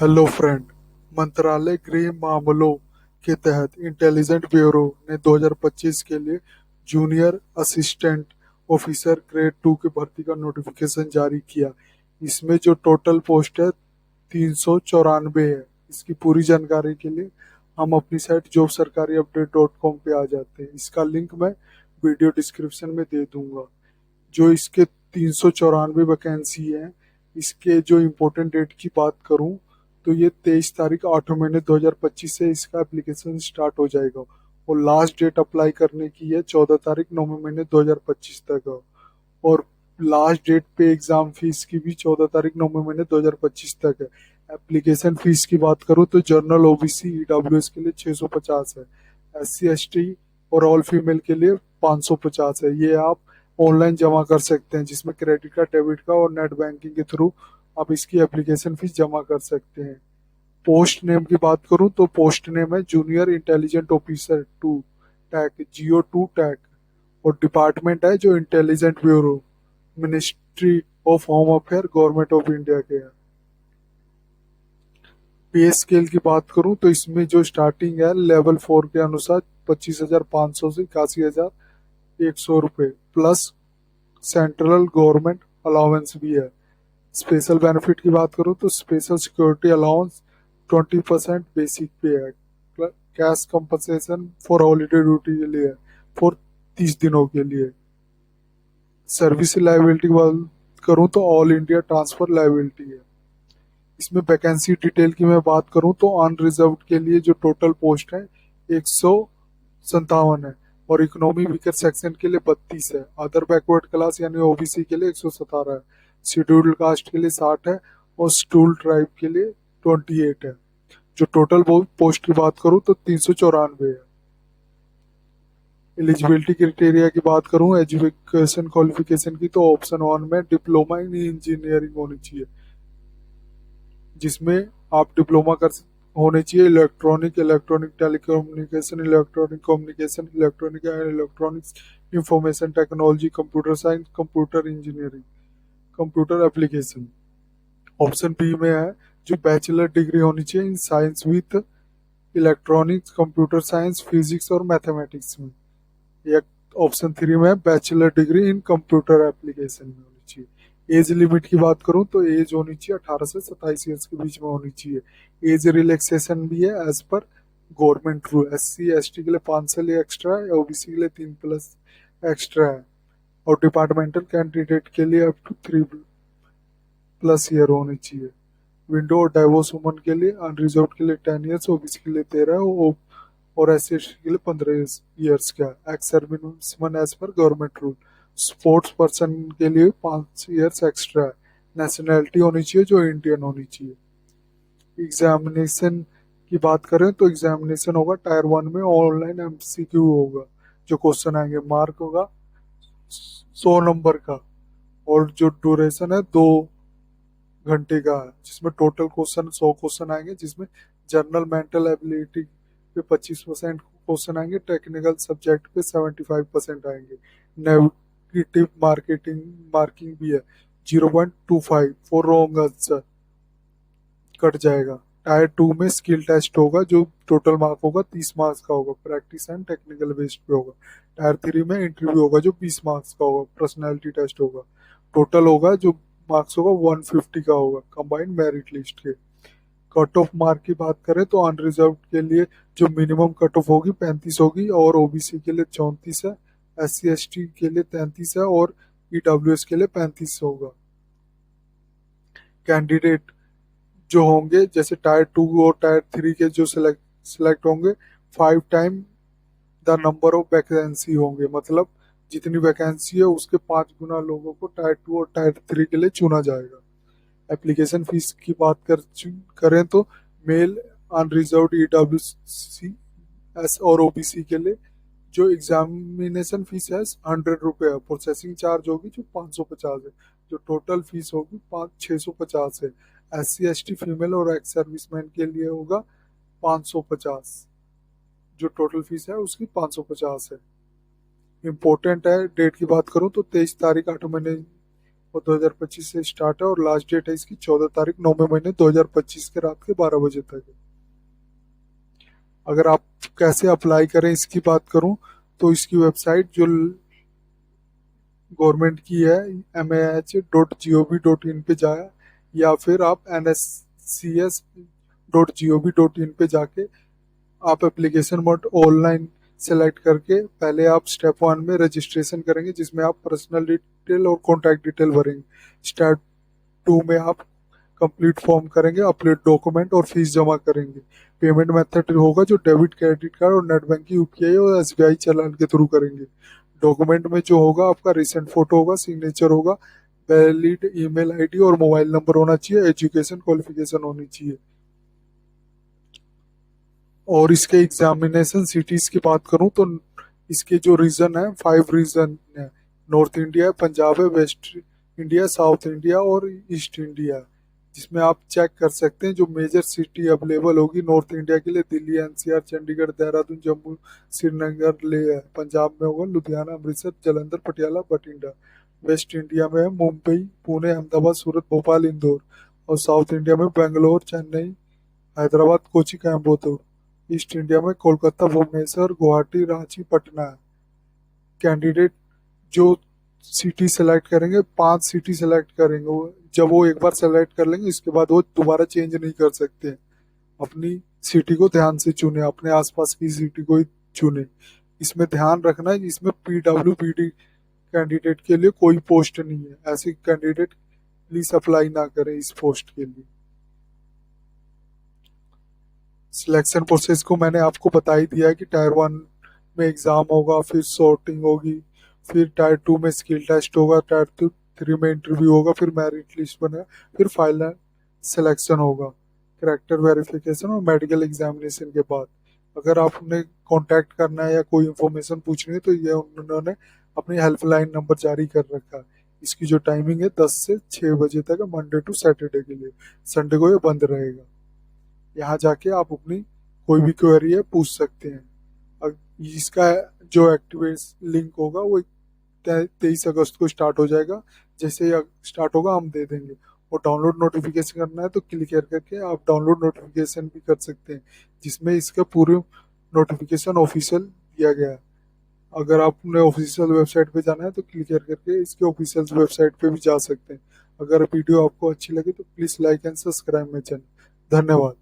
Hello friend. मंत्रालय गृह मामलों के तहत इंटेलिजेंट ब्यूरो ने 2025 के लिए जूनियर असिस्टेंट ऑफिसर ग्रेड 2 की भर्ती का नोटिफिकेशन जारी किया। इसमें जो टोटल पोस्ट है 394 है। इसकी पूरी जानकारी के लिए हम अपनी साइट जॉब सरकारी अपडेट .com पे आ जाते हैं। इसका लिंक मैं वीडियो डिस्क्रिप्शन में दे दूंगा। जो इसके 394 वैकेंसी हैं, इसके जो इम्पोर्टेंट डेट की बात करूं तो ये 23 तारीख 8 महीने 2025 से इसका एप्लीकेशन स्टार्ट हो जाएगा और लास्ट डेट अप्लाई करने की है 14 तारीख 9 महीने 2025 तक है। और लास्ट डेट पे एग्जाम फीस की भी 14 तारीख 9 महीने 2025 तक है। एप्लीकेशन फीस की बात करूं तो जनरल ओबीसी ईडब्ल्यूएस के लिए 650 है, एससी एसटी और ऑल फीमेल के लिए 550 है। ये आप ऑनलाइन जमा कर सकते हैं, जिसमें क्रेडिट कार्ड, डेबिट कार्ड और नेट बैंकिंग के थ्रू आप इसकी एप्लीकेशन फीस जमा कर सकते हैं। पोस्ट नेम की बात करूं तो पोस्ट नेम है जूनियर इंटेलिजेंट ऑफिसर 2 टैक, GO2 टैक। और डिपार्टमेंट है जो intelligent bureau, ministry of home affair, government of India के है। पे स्केल की बात करूं तो इसमें जो स्टार्टिंग है लेवल 4 के अनुसार 25,500 से 81,100 रुपये प्लस सेंट्रल गवर्नमेंट अलाउंस भी है। स्पेशल बेनिफिट की बात करूं तो स्पेशल सिक्योरिटी अलाउंस 20% बेसिक पे है। Cash compensation for holiday duty के लिए है, फॉर 30 दिनों के लिए। सर्विस लाइबिलिटी की बात करूं तो ऑल इंडिया ट्रांसफर लाइबिलिटी है। इसमें वैकेंसी डिटेल की मैं बात करूं तो अनरिजर्व के लिए जो टोटल पोस्ट है 157 है और इकोनॉमी वीकर सेक्शन के लिए 32 है। अदर बैकवर्ड क्लास यानी ओबीसी के लिए 117 है। शेड्यूल्ड कास्ट के लिए 60 है और स्टूल ट्राइब के लिए 28 है। जो टोटल पोस्ट की बात करूं तो 394 है। एलिजिबिलिटी क्राइटेरिया की बात करूं एजुकेशन क्वालिफिकेशन की तो ऑप्शन 1 में डिप्लोमा इन इंजीनियरिंग होनी चाहिए, जिसमें आप डिप्लोमा कर होने चाहिए electronic, electronic telecommunication, electronic communication, electronic and electronics information technology, computer science, computer engineering, computer application. Option B में है जो बैचलर डिग्री होनी चाहिए in science with electronics, computer science, physics और मैथमेटिक्स में। या ऑप्शन 3 में bachelor degree in computer application में होनी चाहिए। एज लिमिट की बात करूं तो एज होनी चाहिए 18 से 27 ईयर्स के बीच में होनी चाहिए। एज रिलैक्सेशन भी है as per government rule. SC ST के लिए 5 साल एक्स्ट्रा है, ओबीसी के लिए 3+ एक्स्ट्रा है और डिपार्टमेंटल कैंडिडेट के लिए अप टू 3+ ईयर होनी चाहिए। विंडो और डाइवोर्स वुमन के लिए अनरिजर्व के लिए 10 ईयर्स, ओबीसी के लिए 13 और SC ST के लिए 15 ईयर्स का। Ex serviceman as per government rule. Sports person के लिए 5 ईयर्स एक्स्ट्रा है। नेशनैलिटी होनी चाहिए जो इंडियन होनी चाहिए। एग्जामिनेशन की बात करें तो एग्जामिनेशन होगा टायर 1 में ऑनलाइन MCQ होगा। जो क्वेश्चन आएंगे मार्क होगा 100 नंबर का और जो ड्यूरेशन है 2 घंटे का है, जिसमें टोटल क्वेश्चन 100 क्वेश्चन आएंगे, जिसमें जनरल मेंटल एबिलिटी पे 25% क्वेश्चन आएंगे, टेक्निकल सब्जेक्ट पे 75% आएंगे। नेगेटिव मार्किंग भी है 0.25 फॉर रॉन्ग आंसर कट जाएगा। टायर 2 में स्किल टेस्ट होगा, जो टोटल मार्क होगा 30 मार्क्स का होगा, प्रैक्टिस एंड टेक्निकल बेस्ड पे होगा। टायर 3 में इंटरव्यू होगा जो 20 मार्क्स का होगा, पर्सनैलिटी टेस्ट होगा। टोटल होगा जो मार्क्स होगा 150 का होगा कंबाइंड मेरिट लिस्ट के। कट ऑफ मार्क की बात करें तो अनरिजर्व के लिए जो मिनिमम कट ऑफ होगी 35 होगी और ओबीसी के लिए 34 है, SC ST के लिए 33 है और ईडब्ल्यूएस के लिए 35 होगा। कैंडिडेट जो होंगे जैसे टायर 2 और टायर 3 के जो सिलेक्ट होंगे 5 time the number of vacancy होंगे, मतलब जितनी वैकेंसी है उसके 5 गुना लोगों को टायर 2 और टायर 3 के लिए चुना जाएगा। एप्लीकेशन फीस की बात करें तो मेल अनरिजर्व्ड EWC और ओबीसी के लिए जो एग्जामिनेशन फीस है 100 रुपये है। प्रोसेसिंग चार्ज होगी जो 550 है। जो टोटल फीस होगी 650 है। SC ST फीमेल और एक्स सर्विसमैन के लिए होगा 550। जो टोटल फीस है उसकी 550 है। इम्पोर्टेंट है डेट की बात करूं तो 23 तारीख 8 महीने और 2025 से स्टार्ट है और लास्ट डेट है इसकी 14 तारीख 9वें महीने 2025 के रात के 12 बजे तक है। अगर आप कैसे अप्लाई करें इसकी बात करूं तो इसकी वेबसाइट जो गवर्नमेंट की है mah.gov.in पे जाए, या फिर आप nscs.gov.in पे जाके आप एप्लीकेशन मोड ऑनलाइन सेलेक्ट करके पहले आप स्टेप 1 में रजिस्ट्रेशन करेंगे, जिसमें आप पर्सनल डिटेल और कॉन्टैक्ट डिटेल भरेंगे। स्टेप 2 में आप कंप्लीट फॉर्म करेंगे, अपलोड डॉक्यूमेंट और फीस जमा करेंगे। पेमेंट मेथड होगा जो डेबिट, क्रेडिट कार्ड और नेट बैंकिंग, यूपीआई और एसबीआई चालान के थ्रू करेंगे। डॉक्यूमेंट में जो होगा आपका रिसेंट फोटो होगा, सिग्नेचर होगा, वैलिड ईमेल आईडी और मोबाइल नंबर होना चाहिए, एजुकेशन क्वालिफिकेशन होनी चाहिए। और इसके एग्जामिनेशन सिटीज की बात करूं तो इसके जो रीजन है 5 रीजन है। नॉर्थ इंडिया है, पंजाब है, वेस्ट इंडिया, साउथ इंडिया और ईस्ट इंडिया, जिसमें आप चेक कर सकते हैं जो मेजर सिटी अवेलेबल होगी नॉर्थ इंडिया के लिए। दिल्ली, एनसीआर, चंडीगढ़, देहरादून, जम्मू, श्रीनगर, लेह है। पंजाब में होगा लुधियाना, अमृतसर, जालंधर, पटियाला, बठिंडा। वेस्ट इंडिया में है मुंबई, पुणे, अहमदाबाद, सूरत, भोपाल, इंदौर। और साउथ इंडिया में बेंगलोर, चेन्नई, हैदराबाद, कोची, कोयम्बटूर। ईस्ट इंडिया में कोलकाता, भुवनेश्वर, गुवाहाटी, रांची, पटना है। कैंडिडेट जो सिटी सेलेक्ट करेंगे, 5 सिटी सेलेक्ट करेंगे, जब वो एक बार सेलेक्ट कर लेंगे इसके बाद वो दोबारा चेंज नहीं कर सकते। अपनी सिटी को ध्यान से चुने, अपने आसपास की सिटी को ही चुने। इसमें ध्यान रखना है, इसमें पीडब्ल्यूबीडी कैंडिडेट के लिए कोई पोस्ट नहीं है। ऐसे कैंडिडेट प्लीज अप्लाई ना करें इस पोस्ट के लिए। सिलेक्शन प्रोसेस को मैंने आपको बता ही दिया है कि टायर 1 में एग्जाम होगा, फिर सॉर्टिंग होगी, फिर टायर 2 में स्किल टेस्ट होगा, टायर 3 में इंटरव्यू होगा, फिर मेरिट लिस्ट बनेगा, फिर फाइनल सिलेक्शन होगा करेक्टर वेरिफिकेशन और मेडिकल एग्जामिनेशन के बाद। अगर आपने कांटेक्ट करना है या कोई इन्फॉर्मेशन पूछनी है तो ये उन्होंने अपनी हेल्पलाइन नंबर जारी कर रखा है। इसकी जो टाइमिंग है 10 से 6 बजे तक है, मंडे टू सैटरडे के लिए। संडे को ये बंद रहेगा। यहाँ जाके आप अपनी कोई भी क्वेरी है पूछ सकते हैं। इसका जो एक्टिवेट लिंक होगा वो 23 अगस्त को स्टार्ट हो जाएगा। जैसे ही स्टार्ट होगा हम दे देंगे। और डाउनलोड नोटिफिकेशन करना है तो क्लिक करके आप डाउनलोड नोटिफिकेशन भी कर सकते हैं, जिसमें इसका पूरे नोटिफिकेशन ऑफिशियल दिया गया है। अगर आपने ऑफिशियल वेबसाइट पे जाना है तो क्लिक करके इसके ऑफिशियल वेबसाइट पे भी जा सकते हैं। अगर वीडियो आपको अच्छी लगे तो please like and subscribe my channel. धन्यवाद।